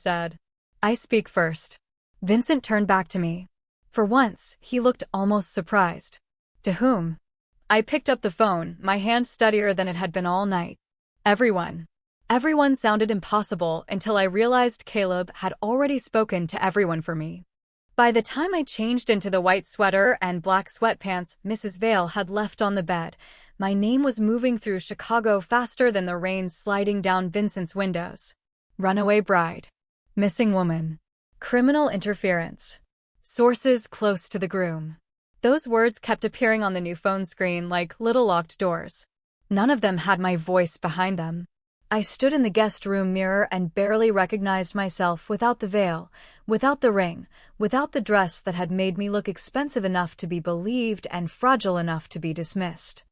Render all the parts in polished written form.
said. I speak first. Vincent turned back to me. For once, he looked almost surprised. To whom? I picked up the phone, my hand steadier than it had been all night. Everyone. Everyone sounded impossible until I realized Caleb had already spoken to everyone for me. By the time I changed into the white sweater and black sweatpants Mrs. Vale had left on the bed, my name was moving through Chicago faster than the rain sliding down Vincent's windows. Runaway bride. Missing woman. Criminal interference. Sources close to the groom. Those words kept appearing on the new phone screen like little locked doors. None of them had my voice behind them. I stood in the guest room mirror and barely recognized myself without the veil, without the ring, without the dress that had made me look expensive enough to be believed and fragile enough to be dismissed.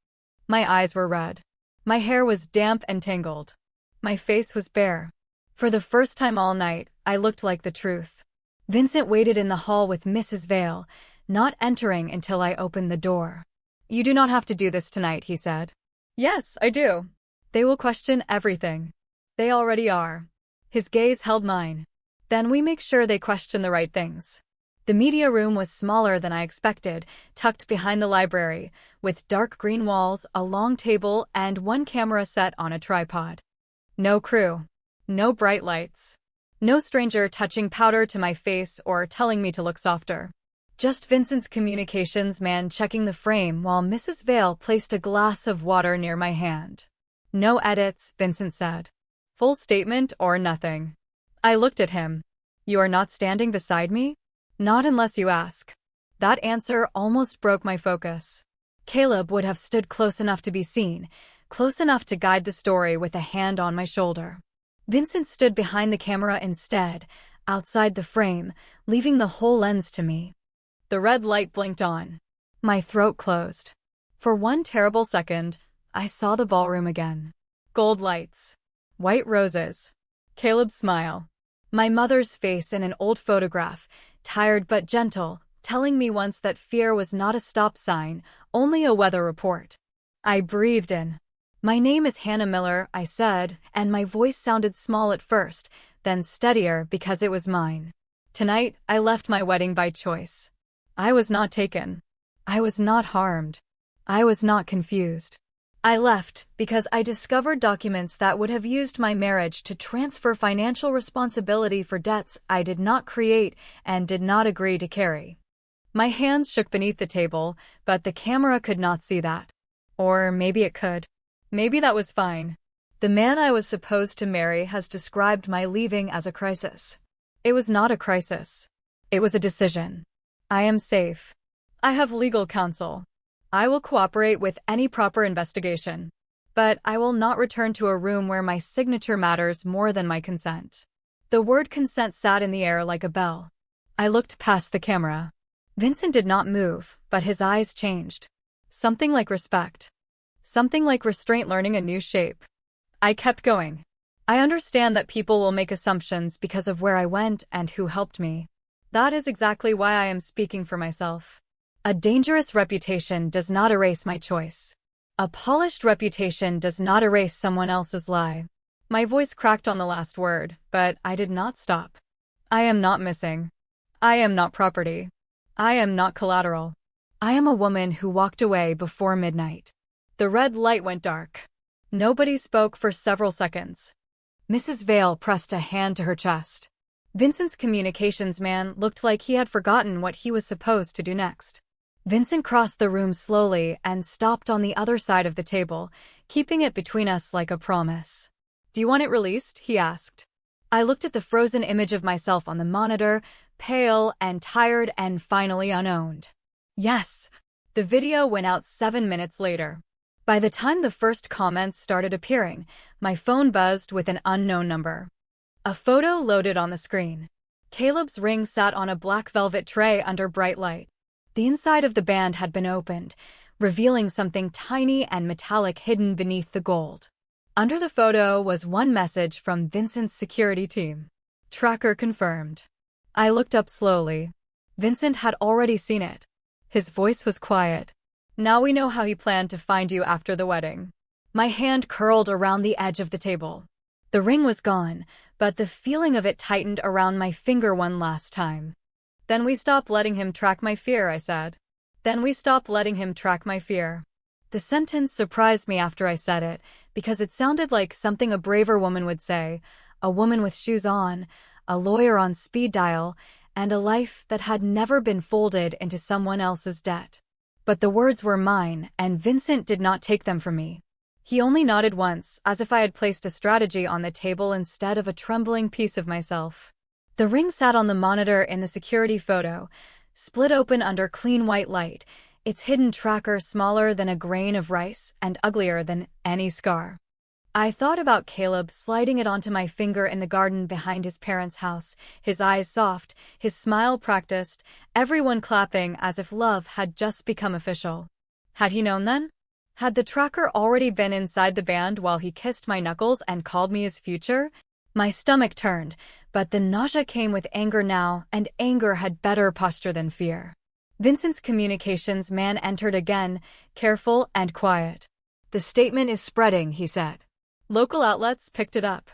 My eyes were red. My hair was damp and tangled. My face was bare. For the first time all night, I looked like the truth. Vincent waited in the hall with Mrs. Vale, not entering until I opened the door. You do not have to do this tonight, he said. Yes, I do. They will question everything. They already are. His gaze held mine. Then we make sure they question the right things. The media room was smaller than I expected, tucked behind the library, with dark green walls, a long table, and one camera set on a tripod. No crew. No bright lights. No stranger touching powder to my face or telling me to look softer. Just Vincent's communications man checking the frame while Mrs. Vale placed a glass of water near my hand. No edits, Vincent said. Full statement or nothing. I looked at him. You are not standing beside me? Not unless you ask. That answer almost broke my focus. Caleb would have stood close enough to be seen, close enough to guide the story with a hand on my shoulder. Vincent stood behind the camera instead, outside the frame, leaving the whole lens to me. The red light blinked on. My throat closed. For one terrible second, I saw the ballroom again. Gold lights. White roses. Caleb's smile. My mother's face in an old photograph, tired but gentle, telling me once that fear was not a stop sign, only a weather report. I breathed in. My name is Hannah Miller, I said, and my voice sounded small at first, then steadier because it was mine. Tonight, I left my wedding by choice. I was not taken. I was not harmed. I was not confused. I left because I discovered documents that would have used my marriage to transfer financial responsibility for debts I did not create and did not agree to carry. My hands shook beneath the table, but the camera could not see that. Or maybe it could. Maybe that was fine. The man I was supposed to marry has described my leaving as a crisis. It was not a crisis. It was a decision. I am safe. I have legal counsel. I will cooperate with any proper investigation. But I will not return to a room where my signature matters more than my consent. The word consent sat in the air like a bell. I looked past the camera. Vincent did not move, but his eyes changed. Something like respect. Something like restraint learning a new shape. I kept going. I understand that people will make assumptions because of where I went and who helped me. That is exactly why I am speaking for myself. A dangerous reputation does not erase my choice. A polished reputation does not erase someone else's lie. My voice cracked on the last word, but I did not stop. I am not missing. I am not property. I am not collateral. I am a woman who walked away before midnight. The red light went dark. Nobody spoke for several seconds. Mrs. Vale pressed a hand to her chest. Vincent's communications man looked like he had forgotten what he was supposed to do next. Vincent crossed the room slowly and stopped on the other side of the table, keeping it between us like a promise. Do you want it released? He asked. I looked at the frozen image of myself on the monitor, pale and tired and finally unowned. Yes. The video went out 7 minutes later. By the time the first comments started appearing, my phone buzzed with an unknown number. A photo loaded on the screen. Caleb's ring sat on a black velvet tray under bright light. The inside of the band had been opened, revealing something tiny and metallic hidden beneath the gold. Under the photo was one message from Vincent's security team. Tracker confirmed. I looked up slowly. Vincent had already seen it. His voice was quiet. Now we know how he planned to find you after the wedding. My hand curled around the edge of the table. The ring was gone, but the feeling of it tightened around my finger one last time. Then we stopped letting him track my fear, I said. Then we stopped letting him track my fear. The sentence surprised me after I said it, because it sounded like something a braver woman would say, a woman with shoes on, a lawyer on speed dial, and a life that had never been folded into someone else's debt. But the words were mine, and Vincent did not take them from me. He only nodded once, as if I had placed a strategy on the table instead of a trembling piece of myself. The ring sat on the monitor in the security photo, split open under clean white light, its hidden tracker smaller than a grain of rice and uglier than any scar. I thought about Caleb sliding it onto my finger in the garden behind his parents' house, his eyes soft, his smile practiced, everyone clapping as if love had just become official. Had he known then? Had the tracker already been inside the band while he kissed my knuckles and called me his future? My stomach turned, but the nausea came with anger now, and anger had better posture than fear. Vincent's communications man entered again, careful and quiet. "The statement is spreading," he said. Local outlets picked it up.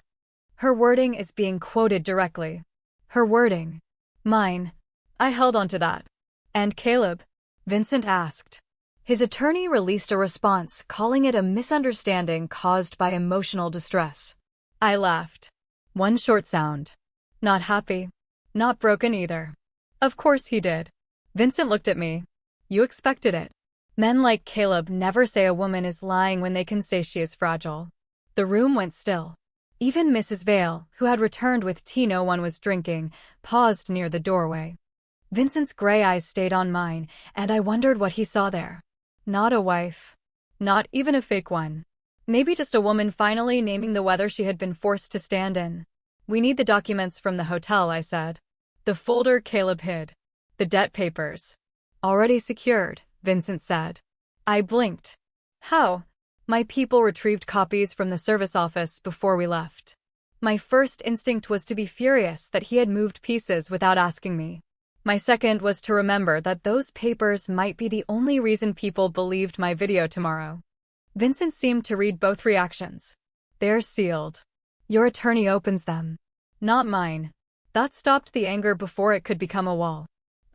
"Her wording is being quoted directly." Her wording. Mine. I held on to that. "And Caleb?" Vincent asked. His attorney released a response, calling it a misunderstanding caused by emotional distress. I laughed. One short sound. Not happy. Not broken either. Of course he did. Vincent looked at me. You expected it. Men like Caleb never say a woman is lying when they can say she is fragile. The room went still. Even Mrs. Vale, who had returned with tea no one was drinking, paused near the doorway. Vincent's gray eyes stayed on mine, and I wondered what he saw there. Not a wife. Not even a fake one. Maybe just a woman finally naming the weather she had been forced to stand in. "We need the documents from the hotel," I said. The folder Caleb hid. "The debt papers." "Already secured," Vincent said. I blinked. "How?" "My people retrieved copies from the service office before we left." My first instinct was to be furious that he had moved pieces without asking me. My second was to remember that those papers might be the only reason people believed my video tomorrow. Vincent seemed to read both reactions. "They're sealed. Your attorney opens them." Not mine. That stopped the anger before it could become a wall.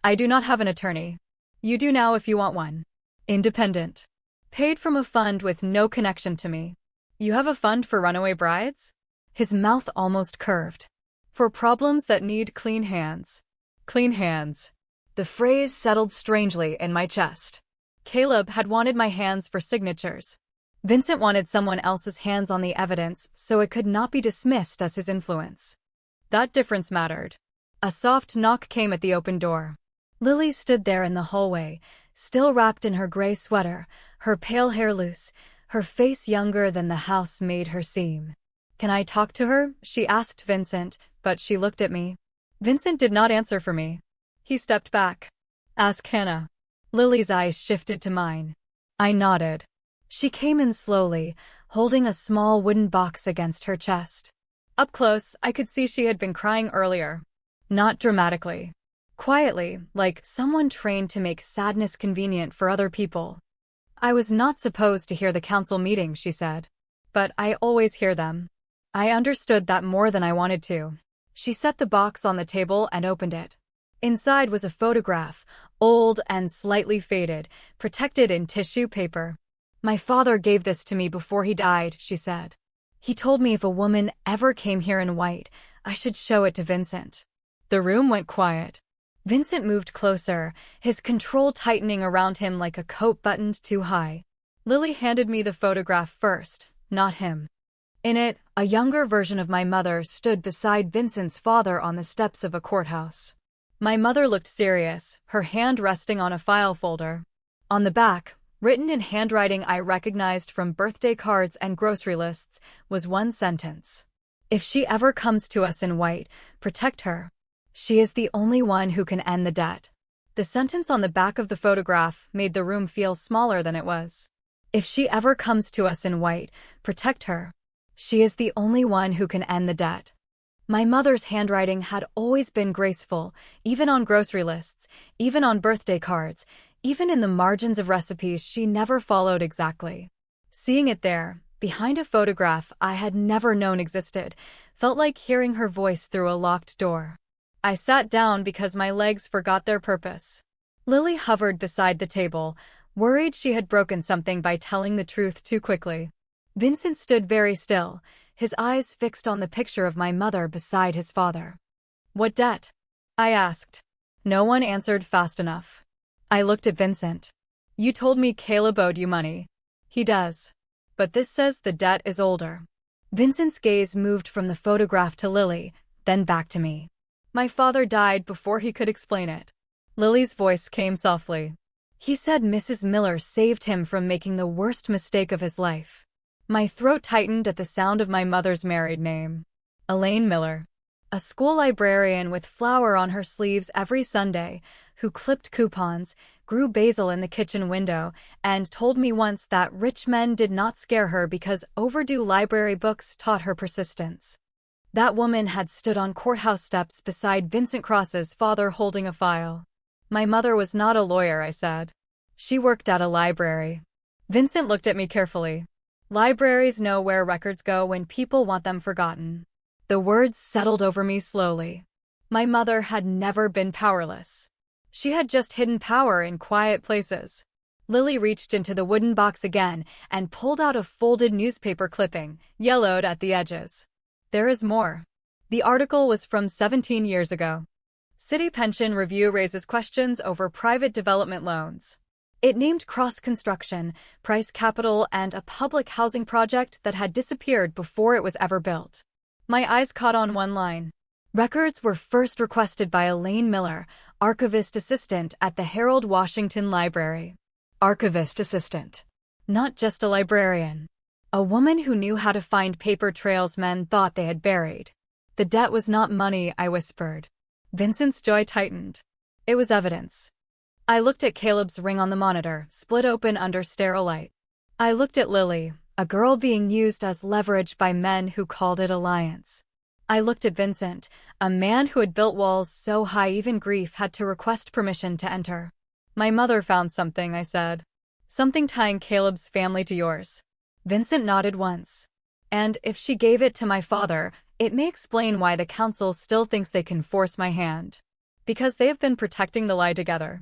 "I do not have an attorney. You do now if you want one. Independent. Paid from a fund with no connection to me." "You have a fund for runaway brides?" His mouth almost curved. "For problems that need clean hands." Clean hands. The phrase settled strangely in my chest. Caleb had wanted my hands for signatures. Vincent wanted someone else's hands on the evidence so it could not be dismissed as his influence. That difference mattered. A soft knock came at the open door. Lily stood there in the hallway, still wrapped in her gray sweater, her pale hair loose, her face younger than the house made her seem. "Can I talk to her?" she asked Vincent, but she looked at me. Vincent did not answer for me. He stepped back. "Ask Hannah." Lily's eyes shifted to mine. I nodded. She came in slowly, holding a small wooden box against her chest. Up close, I could see she had been crying earlier. Not dramatically. Quietly, like someone trained to make sadness convenient for other people. "I was not supposed to hear the council meeting," she said. "But I always hear them." I understood that more than I wanted to. She set the box on the table and opened it. Inside was a photograph, old and slightly faded, protected in tissue paper. "My father gave this to me before he died," she said. "He told me if a woman ever came here in white, I should show it to Vincent." The room went quiet. Vincent moved closer, his control tightening around him like a coat buttoned too high. Lily handed me the photograph first, not him. In it, a younger version of my mother stood beside Vincent's father on the steps of a courthouse. My mother looked serious, her hand resting on a file folder. On the back, written in handwriting I recognized from birthday cards and grocery lists, was one sentence. "If she ever comes to us in white, protect her. She is the only one who can end the debt." The sentence on the back of the photograph made the room feel smaller than it was. "If she ever comes to us in white, protect her. She is the only one who can end the debt." My mother's handwriting had always been graceful, even on grocery lists, even on birthday cards, even in the margins of recipes she never followed exactly. Seeing it there, behind a photograph I had never known existed, felt like hearing her voice through a locked door. I sat down because my legs forgot their purpose. Lily hovered beside the table, worried she had broken something by telling the truth too quickly. Vincent stood very still, his eyes fixed on the picture of my mother beside his father. "What debt?" I asked. No one answered fast enough. I looked at Vincent. "You told me Caleb owed you money." "He does. But this says the debt is older." Vincent's gaze moved from the photograph to Lily, then back to me. "My father died before he could explain it." Lily's voice came softly. "He said Mrs. Miller saved him from making the worst mistake of his life." My throat tightened at the sound of my mother's married name. Elaine Miller. A school librarian with flour on her sleeves every Sunday, who clipped coupons, grew basil in the kitchen window, and told me once that rich men did not scare her because overdue library books taught her persistence. That woman had stood on courthouse steps beside Vincent Cross's father holding a file. "My mother was not a lawyer," I said. "She worked at a library." Vincent looked at me carefully. "Libraries know where records go when people want them forgotten." The words settled over me slowly. My mother had never been powerless. She had just hidden power in quiet places. Lily reached into the wooden box again and pulled out a folded newspaper clipping, yellowed at the edges. "There is more." The article was from 17 years ago. City Pension Review raises questions over private development loans. It named Cross Construction, Price Capital, and a public housing project that had disappeared before it was ever built. My eyes caught on one line. Records were first requested by Elaine Miller, archivist assistant at the Harold Washington Library. Archivist assistant. Not just a librarian. A woman who knew how to find paper trails men thought they had buried. "The debt was not money," I whispered. Vincent's jaw tightened. "It was evidence." I looked at Caleb's ring on the monitor, split open under sterile light. I looked at Lily, a girl being used as leverage by men who called it alliance. I looked at Vincent, a man who had built walls so high even grief had to request permission to enter. "My mother found something," I said. "Something tying Caleb's family to yours." Vincent nodded once. "And if she gave it to my father, it may explain why the council still thinks they can force my hand. Because they have been protecting the lie together."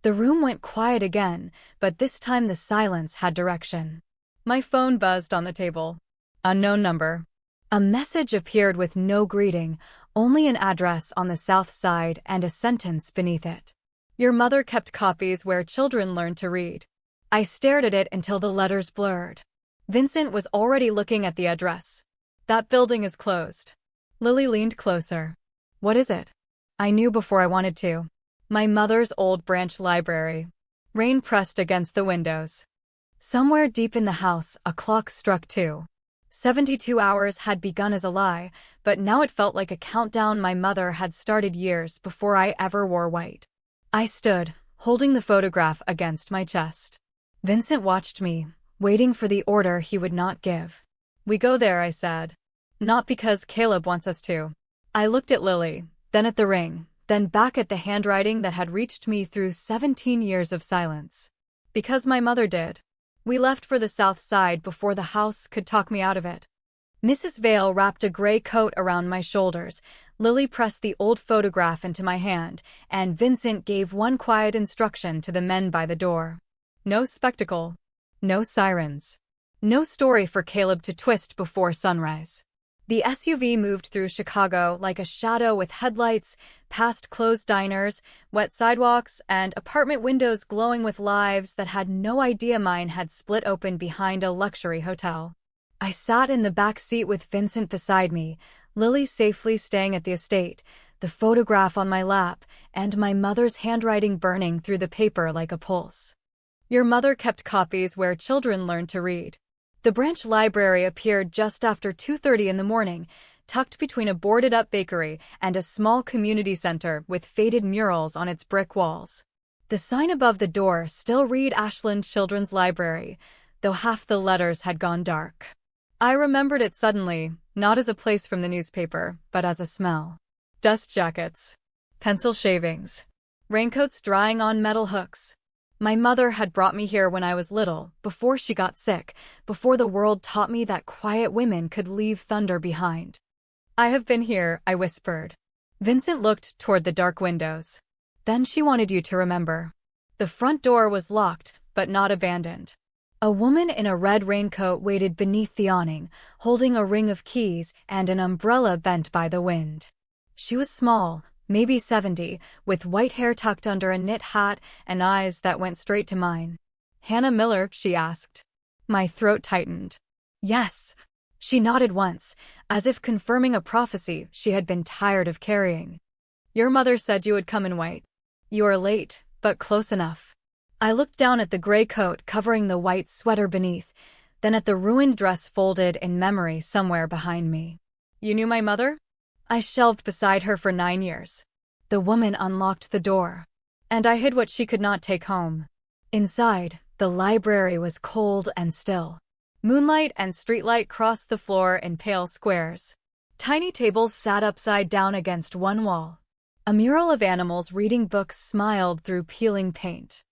The room went quiet again, but this time the silence had direction. My phone buzzed on the table. Unknown number. A message appeared with no greeting, only an address on the south side and a sentence beneath it. "Your mother kept copies where children learned to read." I stared at it until the letters blurred. Vincent was already looking at the address. "That building is closed." Lily leaned closer. "What is it?" I knew before I wanted to. My mother's old branch library. Rain pressed against the windows. Somewhere deep in the house, a clock struck 2. 72 hours had begun as a lie, but now it felt like a countdown my mother had started years before I ever wore white. I stood, holding the photograph against my chest. Vincent watched me, waiting for the order he would not give. "We go there," I said. "Not because Caleb wants us to." I looked at Lily, then at the ring, then back at the handwriting that had reached me through 17 years of silence. Because my mother did. We left for the south side before the house could talk me out of it. Mrs. Vale wrapped a gray coat around my shoulders, Lily pressed the old photograph into my hand, and Vincent gave one quiet instruction to the men by the door. No spectacle. No sirens. No story for Caleb to twist before sunrise. The SUV moved through Chicago like a shadow with headlights, past closed diners, wet sidewalks, and apartment windows glowing with lives that had no idea mine had split open behind a luxury hotel. I sat in the back seat with Vincent beside me, Lily safely staying at the estate, the photograph on my lap, and my mother's handwriting burning through the paper like a pulse. "Your mother kept copies where children learned to read." The branch library appeared just after 2:30 in the morning, tucked between a boarded-up bakery and a small community center with faded murals on its brick walls. The sign above the door still read Ashland Children's Library, though half the letters had gone dark. I remembered it suddenly, not as a place from the newspaper, but as a smell. Dust jackets. Pencil shavings. Raincoats drying on metal hooks. My mother had brought me here when I was little, before she got sick, before the world taught me that quiet women could leave thunder behind. I have been here, I whispered. Vincent looked toward the dark windows. Then she wanted you to remember. The front door was locked, but not abandoned. A woman in a red raincoat waited beneath the awning, holding a ring of keys and an umbrella bent by the wind. She was small, maybe 70, with white hair tucked under a knit hat and eyes that went straight to mine. "Hannah Miller?" she asked. My throat tightened. "Yes." She nodded once, as if confirming a prophecy she had been tired of carrying. "Your mother said you would come in white. You are late, but close enough." I looked down at the gray coat covering the white sweater beneath, then at the ruined dress folded in memory somewhere behind me. "You knew my mother?" "I shelved beside her for 9 years." The woman unlocked the door, and I hid what she could not take home. Inside, the library was cold and still. Moonlight and streetlight crossed the floor in pale squares. Tiny tables sat upside down against one wall. A mural of animals reading books smiled through peeling paint.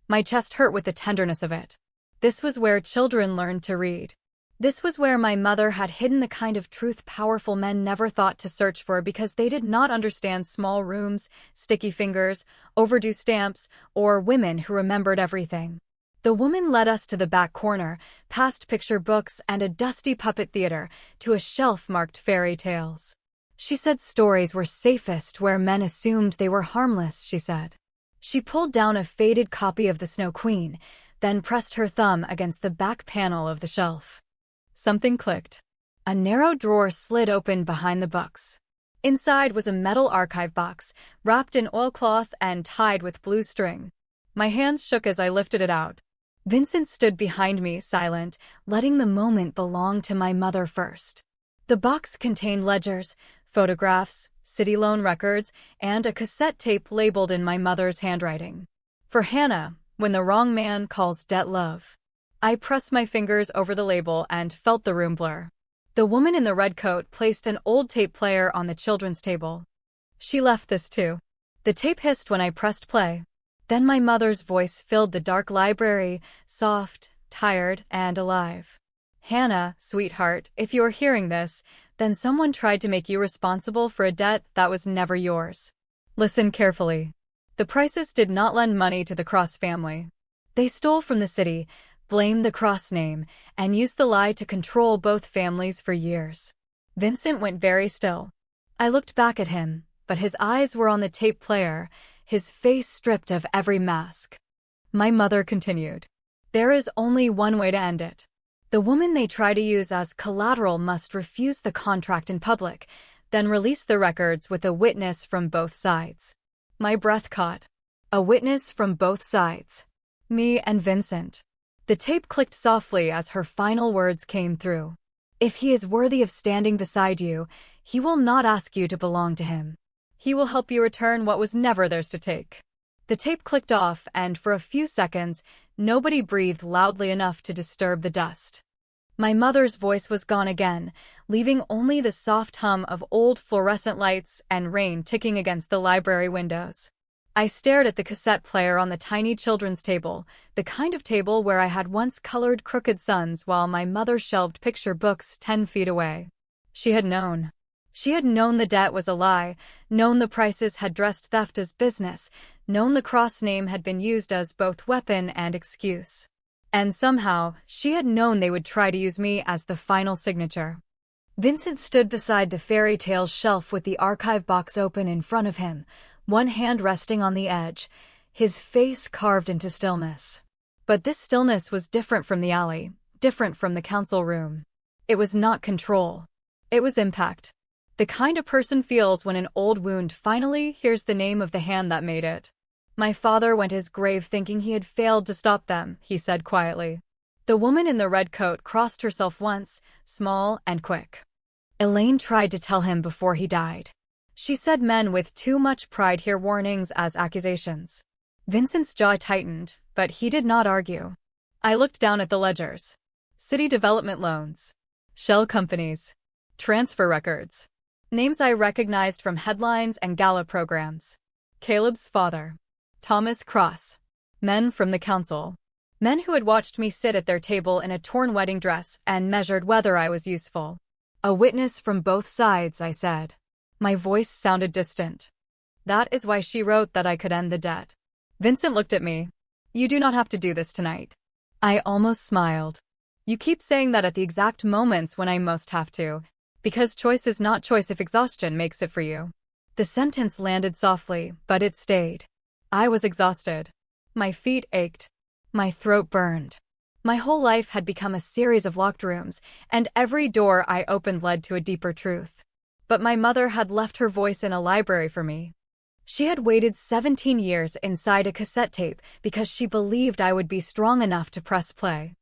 My chest hurt with the tenderness of it. This was where children learned to read. This was where my mother had hidden the kind of truth powerful men never thought to search for because they did not understand small rooms, sticky fingers, overdue stamps, or women who remembered everything. The woman led us to the back corner, past picture books and a dusty puppet theater, to a shelf marked fairy tales. She said stories were safest where men assumed they were harmless, she said. She pulled down a faded copy of The Snow Queen, then pressed her thumb against the back panel of the shelf. Something clicked. A narrow drawer slid open behind the books. Inside was a metal archive box, wrapped in oilcloth and tied with blue string. My hands shook as I lifted it out. Vincent stood behind me, silent, letting the moment belong to my mother first. The box contained ledgers, photographs, city loan records, and a cassette tape labeled in my mother's handwriting. For Hannah, when the wrong man calls debt love. I pressed my fingers over the label and felt the room blur. The woman in the red coat placed an old tape player on the children's table. She left this too. The tape hissed when I pressed play. Then my mother's voice filled the dark library, soft, tired, and alive. "Hannah, sweetheart, if you are hearing this, then someone tried to make you responsible for a debt that was never yours. Listen carefully. The Prices did not lend money to the Cross family. They stole from the city, blamed the Cross name, and used the lie to control both families for years." Vincent went very still. I looked back at him, but his eyes were on the tape player, his face stripped of every mask. My mother continued. "There is only one way to end it. The woman they try to use as collateral must refuse the contract in public, then release the records with a witness from both sides." My breath caught. A witness from both sides. Me and Vincent. The tape clicked softly as her final words came through. "If he is worthy of standing beside you, he will not ask you to belong to him. He will help you return what was never theirs to take." The tape clicked off, and for a few seconds, nobody breathed loudly enough to disturb the dust. My mother's voice was gone again, leaving only the soft hum of old fluorescent lights and rain ticking against the library windows. I stared at the cassette player on the tiny children's table, the kind of table where I had once colored crooked suns while my mother shelved picture books 10 feet away. She had known. She had known the debt was a lie, known the Prices had dressed theft as business, known the Cross name had been used as both weapon and excuse. And somehow, she had known they would try to use me as the final signature. Vincent stood beside the fairy tale shelf with the archive box open in front of him, one hand resting on the edge, his face carved into stillness. But this stillness was different from the alley, different from the council room. It was not control. It was impact. The kind a person feels when an old wound finally hears the name of the hand that made it. "My father went his grave thinking he had failed to stop them," he said quietly. The woman in the red coat crossed herself once, small and quick. "Elaine tried to tell him before he died. She said men with too much pride hear warnings as accusations." Vincent's jaw tightened, but he did not argue. I looked down at the ledgers. City development loans. Shell companies. Transfer records. Names I recognized from headlines and gala programs. Caleb's father. Thomas Cross. Men from the council. Men who had watched me sit at their table in a torn wedding dress and measured whether I was useful. A witness from both sides, I said. My voice sounded distant. That is why she wrote that I could end the debt. Vincent looked at me. You do not have to do this tonight. I almost smiled. You keep saying that at the exact moments when I most have to, because choice is not choice if exhaustion makes it for you. The sentence landed softly, but it stayed. I was exhausted. My feet ached. My throat burned. My whole life had become a series of locked rooms, and every door I opened led to a deeper truth. But my mother had left her voice in a library for me. She had waited 17 years inside a cassette tape because she believed I would be strong enough to press play.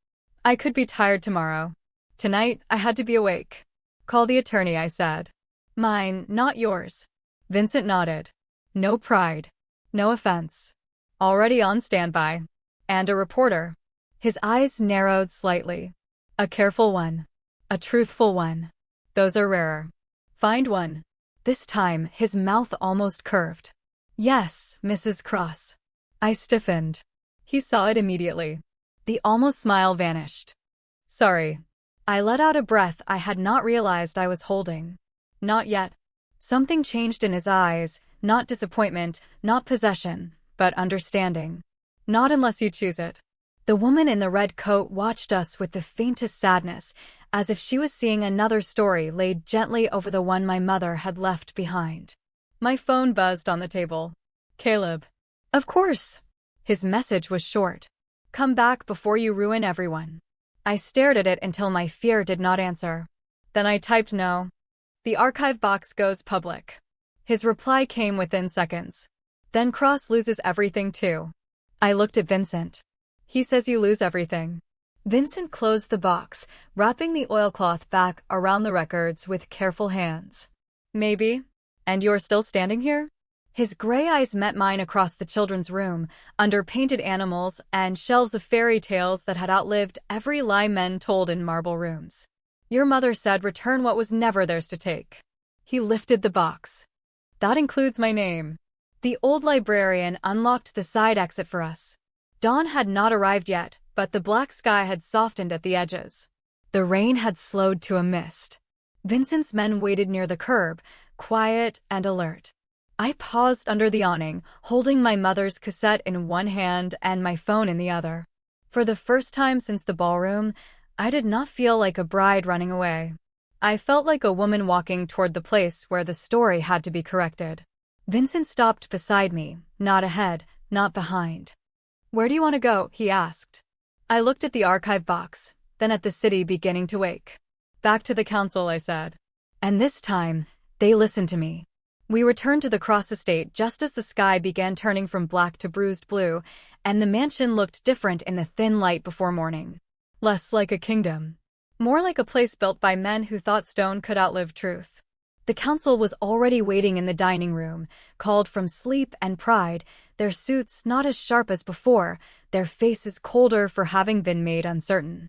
I could be tired tomorrow. Tonight, I had to be awake. Call the attorney, I said. Mine, not yours. Vincent nodded. No pride. No offense. Already on standby. And a reporter. His eyes narrowed slightly. A careful one. A truthful one. Those are rarer. Find one. This time, his mouth almost curved. Yes, Mrs. Cross. I stiffened. He saw it immediately. The almost smile vanished. Sorry. I let out a breath I had not realized I was holding. Not yet. Something changed in his eyes, not disappointment, not possession, but understanding. Not unless you choose it. The woman in the red coat watched us with the faintest sadness, as if she was seeing another story laid gently over the one my mother had left behind. My phone buzzed on the table. Caleb. Of course. His message was short. Come back before you ruin everyone. I stared at it until my fear did not answer. Then I typed no. The archive box goes public. His reply came within seconds. Then Cross loses everything too. I looked at Vincent. He says you lose everything. Vincent closed the box, wrapping the oilcloth back around the records with careful hands. Maybe. And you're still standing here? His gray eyes met mine across the children's room, under painted animals and shelves of fairy tales that had outlived every lie men told in marble rooms. Your mother said return what was never theirs to take. He lifted the box. That includes my name. The old librarian unlocked the side exit for us. Dawn had not arrived yet, but the black sky had softened at the edges. The rain had slowed to a mist. Vincent's men waited near the curb, quiet and alert. I paused under the awning, holding my mother's cassette in one hand and my phone in the other. For the first time since the ballroom, I did not feel like a bride running away. I felt like a woman walking toward the place where the story had to be corrected. Vincent stopped beside me, not ahead, not behind. Where do you want to go? He asked. I looked at the archive box, then at the city beginning to wake. Back to the council, I said. And this time, they listened to me. We returned to the Cross estate just as the sky began turning from black to bruised blue, and the mansion looked different in the thin light before morning. Less like a kingdom. More like a place built by men who thought stone could outlive truth. The council was already waiting in the dining room, called from sleep and pride, their suits not as sharp as before, their faces colder for having been made uncertain.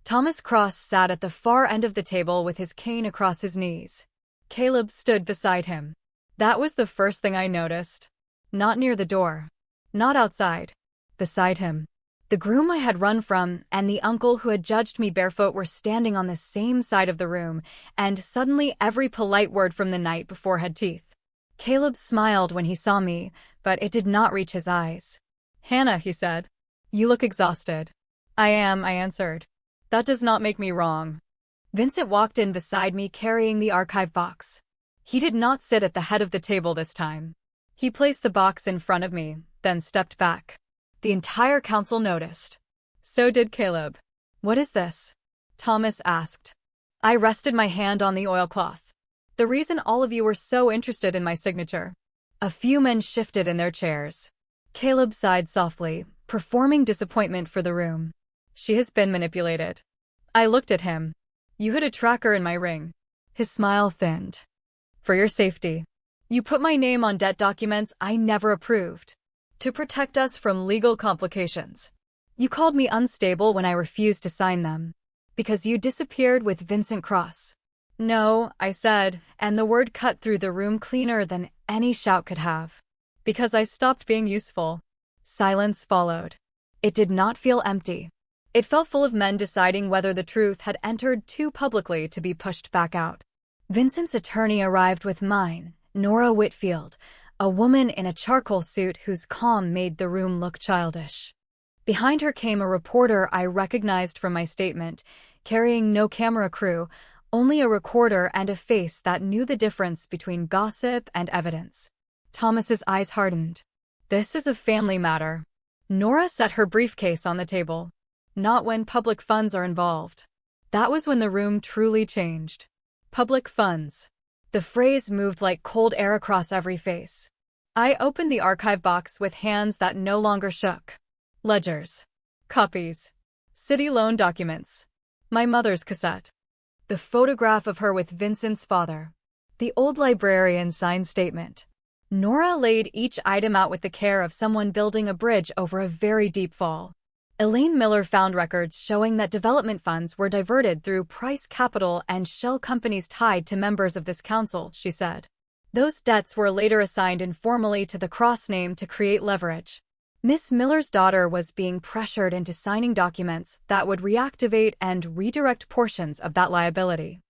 Thomas Cross sat at the far end of the table with his cane across his knees. Caleb stood beside him. That was the first thing I noticed. Not near the door. Not outside. Beside him. The groom I had run from and the uncle who had judged me barefoot were standing on the same side of the room, and suddenly every polite word from the night before had teeth. Caleb smiled when he saw me, but it did not reach his eyes. Hannah, he said. You look exhausted. I am, I answered. That does not make me wrong. Vincent walked in beside me carrying the archive box. He did not sit at the head of the table this time. He placed the box in front of me, then stepped back. The entire council noticed. So did Caleb. What is this? Thomas asked. I rested my hand on the oilcloth. The reason all of you were so interested in my signature. A few men shifted in their chairs. Caleb sighed softly, performing disappointment for the room. She has been manipulated. I looked at him. You hid a tracker in my ring. His smile thinned. For your safety. You put my name on debt documents I never approved. To protect us from legal complications. You called me unstable when I refused to sign them. Because you disappeared with Vincent Cross. No, I said, and the word cut through the room cleaner than any shout could have. Because I stopped being useful. Silence followed. It did not feel empty. It felt full of men deciding whether the truth had entered too publicly to be pushed back out. Vincent's attorney arrived with mine, Nora Whitfield, a woman in a charcoal suit whose calm made the room look childish. Behind her came a reporter I recognized from my statement, carrying no camera crew, only a recorder and a face that knew the difference between gossip and evidence. Thomas's eyes hardened. This is a family matter. Nora set her briefcase on the table. Not when public funds are involved. That was when the room truly changed. Public funds. The phrase moved like cold air across every face. I opened the archive box with hands that no longer shook. Ledgers. Copies. City loan documents. My mother's cassette. The photograph of her with Vincent's father. The old librarian's signed statement. Nora laid each item out with the care of someone building a bridge over a very deep fall. Elaine Miller found records showing that development funds were diverted through Price Capital and shell companies tied to members of this council, she said. Those debts were later assigned informally to the cross name to create leverage. Miss Miller's daughter was being pressured into signing documents that would reactivate and redirect portions of that liability.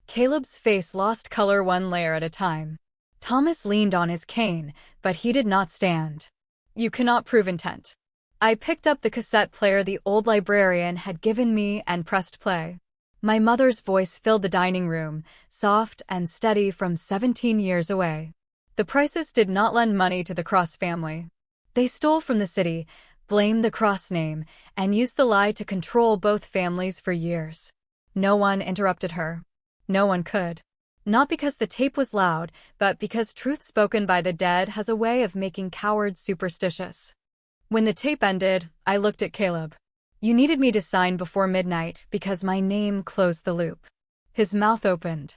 Caleb's face lost color one layer at a time. Thomas leaned on his cane, but he did not stand. You cannot prove intent. I picked up the cassette player the old librarian had given me and pressed play. My mother's voice filled the dining room, soft and steady from 17 years away. The Prices did not lend money to the Cross family. They stole from the city, blamed the Cross name, and used the lie to control both families for years. No one interrupted her. No one could. Not because the tape was loud, but because truth spoken by the dead has a way of making cowards superstitious. When the tape ended, I looked at Caleb. You needed me to sign before midnight because my name closed the loop. His mouth opened.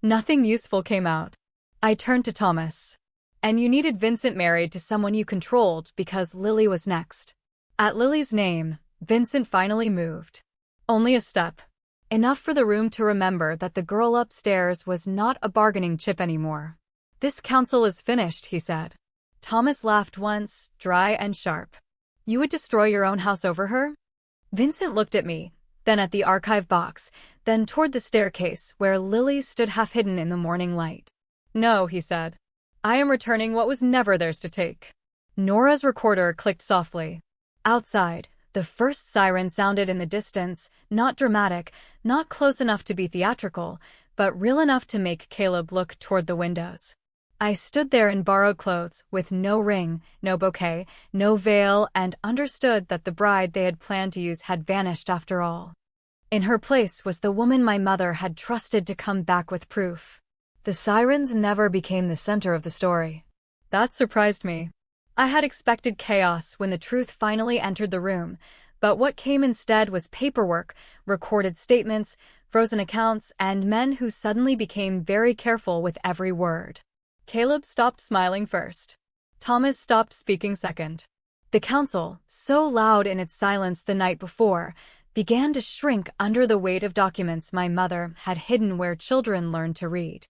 Nothing useful came out. I turned to Thomas. And you needed Vincent married to someone you controlled because Lily was next. At Lily's name, Vincent finally moved. Only a step. Enough for the room to remember that the girl upstairs was not a bargaining chip anymore. This council is finished, he said. Thomas laughed once, dry and sharp. You would destroy your own house over her? Vincent looked at me, then at the archive box, then toward the staircase where Lily stood half hidden in the morning light. No, he said. I am returning what was never theirs to take. Nora's recorder clicked softly. Outside, the first siren sounded in the distance, not dramatic, not close enough to be theatrical, but real enough to make Caleb look toward the windows. I stood there in borrowed clothes, with no ring, no bouquet, no veil, and understood that the bride they had planned to use had vanished after all. In her place was the woman my mother had trusted to come back with proof. The sirens never became the center of the story. That surprised me. I had expected chaos when the truth finally entered the room, but what came instead was paperwork, recorded statements, frozen accounts, and men who suddenly became very careful with every word. Caleb stopped smiling first. Thomas stopped speaking second. The council, so loud in its silence the night before, began to shrink under the weight of documents my mother had hidden where children learned to read.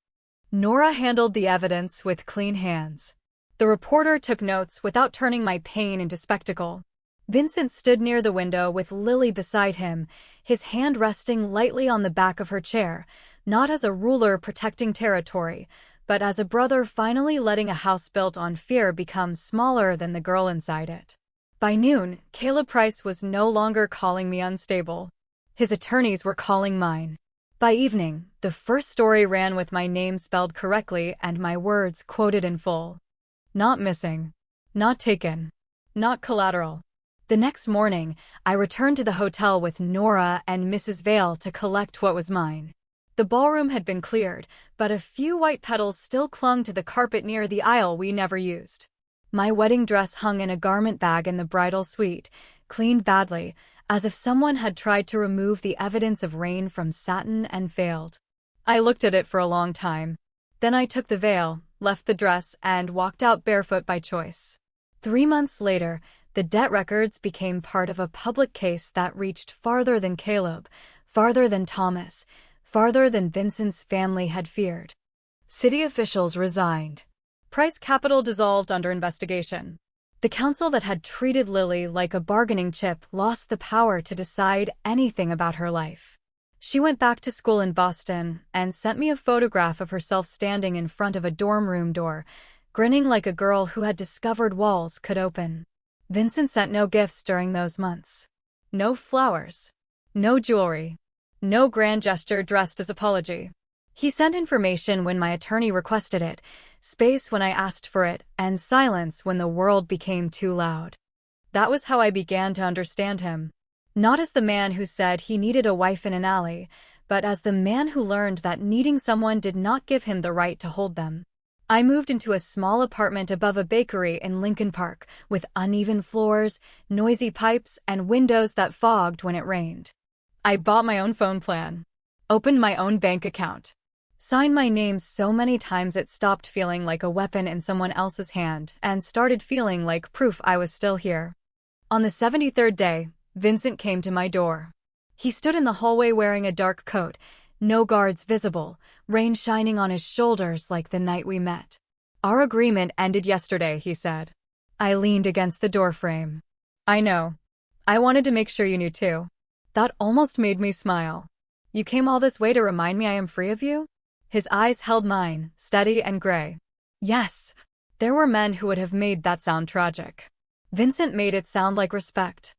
Nora handled the evidence with clean hands. The reporter took notes without turning my pain into spectacle. Vincent stood near the window with Lily beside him, his hand resting lightly on the back of her chair, not as a ruler protecting territory, but as a brother finally letting a house built on fear become smaller than the girl inside it. By noon, Caleb Price was no longer calling me unstable. His attorneys were calling mine. By evening, the first story ran with my name spelled correctly and my words quoted in full. Not missing. Not taken. Not collateral. The next morning, I returned to the hotel with Nora and Mrs. Vale to collect what was mine. The ballroom had been cleared, but a few white petals still clung to the carpet near the aisle we never used. My wedding dress hung in a garment bag in the bridal suite, cleaned badly, as if someone had tried to remove the evidence of rain from satin and failed. I looked at it for a long time. Then I took the veil, left the dress, and walked out barefoot by choice. 3 months later, the debt records became part of a public case that reached farther than Caleb, farther than Thomas, farther than Vincent's family had feared. City officials resigned. Price Capital dissolved under investigation. The council that had treated Lily like a bargaining chip lost the power to decide anything about her life. She went back to school in Boston and sent me a photograph of herself standing in front of a dorm room door, grinning like a girl who had discovered walls could open. Vincent sent no gifts during those months. No flowers. No jewelry. No grand gesture dressed as apology. He sent information when my attorney requested it, space when I asked for it, and silence when the world became too loud. That was how I began to understand him. Not as the man who said he needed a wife in an alley, but as the man who learned that needing someone did not give him the right to hold them. I moved into a small apartment above a bakery in Lincoln Park, with uneven floors, noisy pipes, and windows that fogged when it rained. I bought my own phone plan, opened my own bank account, signed my name so many times it stopped feeling like a weapon in someone else's hand and started feeling like proof I was still here. On the 73rd day, Vincent came to my door. He stood in the hallway wearing a dark coat, no guards visible, rain shining on his shoulders like the night we met. "Our agreement ended yesterday," he said. I leaned against the doorframe. "I know. I wanted to make sure you knew too." That almost made me smile. "You came all this way to remind me I am free of you?" His eyes held mine, steady and gray. Yes. There were men who would have made that sound tragic. Vincent made it sound like respect.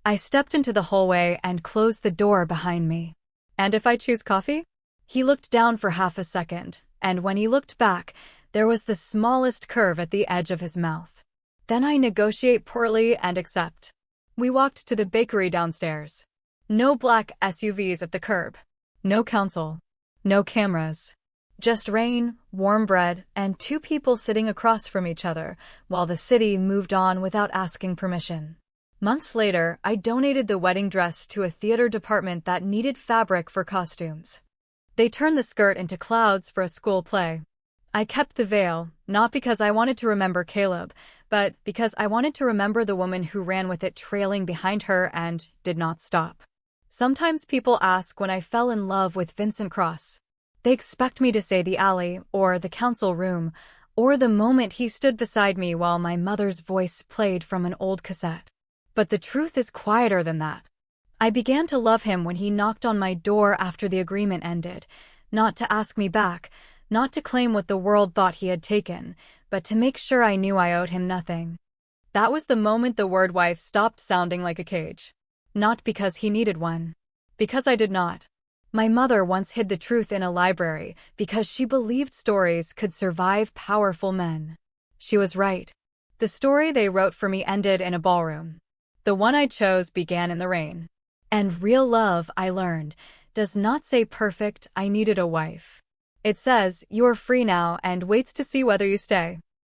I stepped into the hallway and closed the door behind me. "And if I choose coffee?" He looked down for half a second, and when he looked back, there was the smallest curve at the edge of his mouth. "Then I negotiate poorly and accept." We walked to the bakery downstairs. No black SUVs at the curb. No council. No cameras. Just rain, warm bread, and two people sitting across from each other, while the city moved on without asking permission. Months later, I donated the wedding dress to a theater department that needed fabric for costumes. They turned the skirt into clouds for a school play. I kept the veil, not because I wanted to remember Caleb, but because I wanted to remember the woman who ran with it trailing behind her and did not stop. Sometimes people ask when I fell in love with Vincent Cross. They expect me to say the alley, or the council room, or the moment he stood beside me while my mother's voice played from an old cassette. But the truth is quieter than that. I began to love him when he knocked on my door after the agreement ended, not to ask me back, not to claim what the world thought he had taken, but to make sure I knew I owed him nothing. That was the moment the word wife stopped sounding like a cage. Not because he needed one. Because I did not. My mother once hid the truth in a library because she believed stories could survive powerful men. She was right. The story they wrote for me ended in a ballroom. The one I chose began in the rain. And real love, I learned, does not say perfect, I needed a wife. It says, you are free now and waits to see whether you stay.